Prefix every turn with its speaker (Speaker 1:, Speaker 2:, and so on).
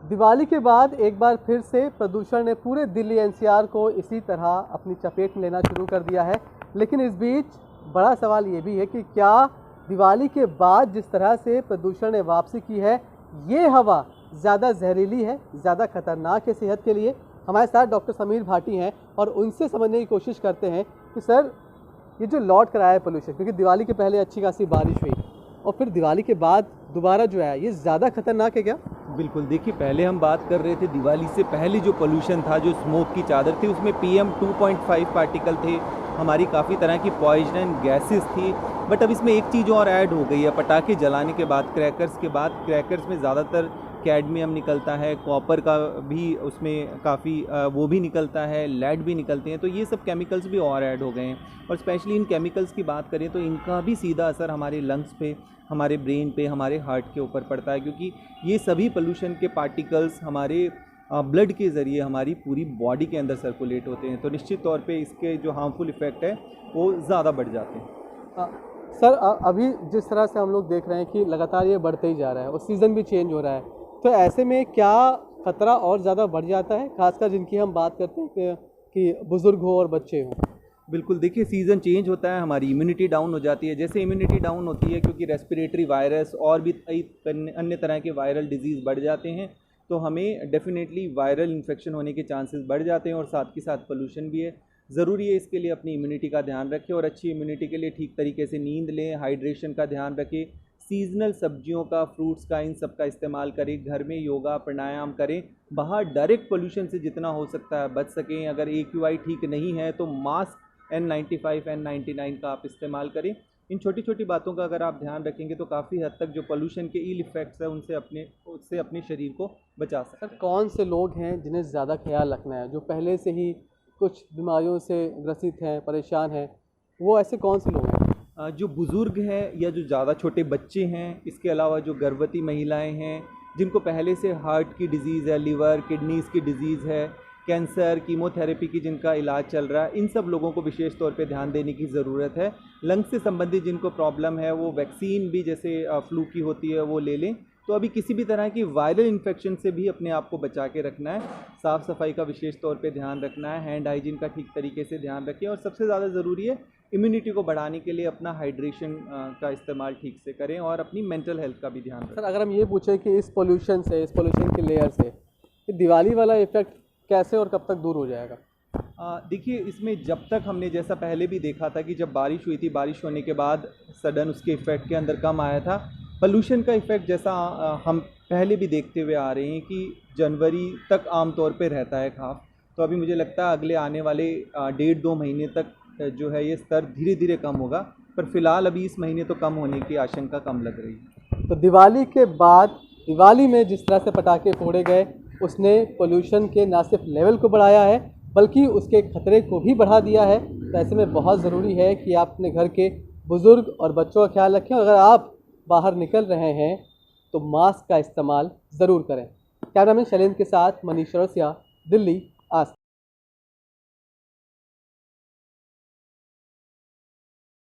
Speaker 1: दिवाली के बाद एक बार फिर से प्रदूषण ने पूरे दिल्ली एनसीआर को इसी तरह अपनी चपेट में लेना शुरू कर दिया है। लेकिन इस बीच बड़ा सवाल ये भी है कि क्या दिवाली के बाद जिस तरह से प्रदूषण ने वापसी की है, ये हवा ज़्यादा जहरीली है, ज़्यादा खतरनाक है सेहत के लिए। हमारे साथ डॉक्टर समीर भाटी हैं और उनसे समझने की कोशिश करते हैं कि सर, ये जो लौट कर आया है पोल्यूशन, क्योंकि दिवाली के पहले अच्छी खासी बारिश हुई और फिर दिवाली के बाद दोबारा जो है ये ज़्यादा खतरनाक है क्या?
Speaker 2: बिल्कुल, देखिए पहले हम बात कर रहे थे दिवाली से पहले जो पोल्यूशन था, जो स्मोक की चादर थी, उसमें PM 2.5 पार्टिकल थे, हमारी काफ़ी तरह की पॉइजन गैसेस थी। बट अब इसमें एक चीज़ और ऐड हो गई है, पटाखे जलाने के बाद, क्रैकर्स में ज़्यादातर कैडमियम निकलता है, कॉपर का भी उसमें काफ़ी वो भी निकलता है, लेड भी निकलते हैं। तो ये सब केमिकल्स भी और ऐड हो गए हैं और स्पेशली इन केमिकल्स की बात करें तो इनका भी सीधा असर हमारे लंग्स पे, हमारे ब्रेन पे, हमारे हार्ट के ऊपर पड़ता है, क्योंकि ये सभी पोल्यूशन के पार्टिकल्स हमारे ब्लड के ज़रिए हमारी पूरी बॉडी के अंदर सर्कुलेट होते हैं। तो निश्चित तौर पे इसके जो हार्मफुल इफ़ेक्ट है वो ज़्यादा बढ़ जाते हैं।
Speaker 1: सर, अभी जिस तरह से हम लोग देख रहे हैं कि लगातार ये बढ़ते ही जा रहा है और सीज़न भी चेंज हो रहा है, तो ऐसे में क्या खतरा और ज़्यादा बढ़ जाता है, खासकर जिनकी हम बात करते हैं कि बुज़ुर्ग हो और बच्चे हों?
Speaker 2: बिल्कुल, देखिए सीज़न चेंज होता है, हमारी इम्यूनिटी डाउन हो जाती है। जैसे इम्यूनिटी डाउन होती है क्योंकि रेस्पिरेटरी वायरस और भी कई अन्य तरह के वायरल डिजीज़ बढ़ जाते हैं, तो हमें डेफिनेटली वायरल इन्फेक्शन होने के चांसेस बढ़ जाते हैं और साथ के साथ पोल्यूशन भी है। ज़रूरी है इसके लिए अपनी इम्यूनिटी का ध्यान रखें और अच्छी इम्यूनिटी के लिए ठीक तरीके से नींद लें, हाइड्रेशन का ध्यान रखें, सीजनल सब्जियों का, फ्रूट्स का, इन सब का इस्तेमाल करें, घर में योगा प्राणायाम करें, बाहर डायरेक्ट पोल्यूशन से जितना हो सकता है बच सकें। अगर AQI ठीक नहीं है तो मास्क N95 N99 का आप इस्तेमाल करें। इन छोटी छोटी बातों का अगर आप ध्यान रखेंगे तो काफ़ी हद तक जो पोल्यूशन के इल इफ़ेक्ट्स हैं उससे अपने शरीर को बचा सकते हैं।
Speaker 1: सर, कौन से लोग हैं जिन्हें ज़्यादा ख्याल रखना है, जो पहले से ही कुछ बीमारियों से ग्रसित हैं, परेशान हैं, वो ऐसे कौन से लोग हैं?
Speaker 2: जो बुज़ुर्ग हैं या जो ज़्यादा छोटे बच्चे हैं, इसके अलावा जो गर्भवती महिलाएं हैं, जिनको पहले से हार्ट की डिज़ीज़ है, लिवर किडनीज़ की डिज़ीज़ है, कैंसर, कीमोथेरेपी की जिनका इलाज चल रहा है, इन सब लोगों को विशेष तौर पे ध्यान देने की ज़रूरत है। लंग्स से संबंधित जिनको प्रॉब्लम है वो वैक्सीन भी जैसे फ्लू की होती है वो ले लें। तो अभी किसी भी तरह की वायरल इन्फेक्शन से भी अपने आप को बचा के रखना है। साफ़ सफाई का विशेष तौर पे ध्यान रखना है, हैंड हाइजीन का ठीक तरीके से ध्यान रखें और सबसे ज़्यादा ज़रूरी है इम्यूनिटी को बढ़ाने के लिए अपना हाइड्रेशन का इस्तेमाल ठीक से करें और अपनी मेंटल हेल्थ का भी ध्यान रखें।
Speaker 1: सर, अगर हम ये पूछें कि इस पोल्यूशन की लेयर से ये दिवाली वाला इफ़ेक्ट कैसे और कब तक दूर हो जाएगा?
Speaker 2: देखिए, इसमें जब तक हमने जैसा पहले भी देखा था कि जब बारिश हुई थी, बारिश होने के बाद सडन उसके इफ़ेक्ट के अंदर कम आया था। पोल्यूशन का इफ़ेक्ट जैसा हम पहले भी देखते हुए आ रहे हैं कि जनवरी तक आमतौर पे रहता है खास। तो अभी मुझे लगता है अगले आने वाले 1.5-2 महीने तक जो है ये स्तर धीरे धीरे कम होगा, पर फिलहाल अभी इस महीने तो कम होने की आशंका कम लग रही है।
Speaker 1: तो दिवाली के बाद, दिवाली में जिस तरह से पटाखे फोड़े गए, उसने पोल्यूशन के ना सिर्फ लेवल को बढ़ाया है बल्कि उसके खतरे को भी बढ़ा दिया है। तो ऐसे में बहुत ज़रूरी है कि आप अपने घर के बुज़ुर्ग और बच्चों का ख्याल रखें और अगर आप बाहर निकल रहे हैं तो मास्क का इस्तेमाल ज़रूर करें। कैमरामैन शैलेंद्र के साथ मनीष रसिया, दिल्ली।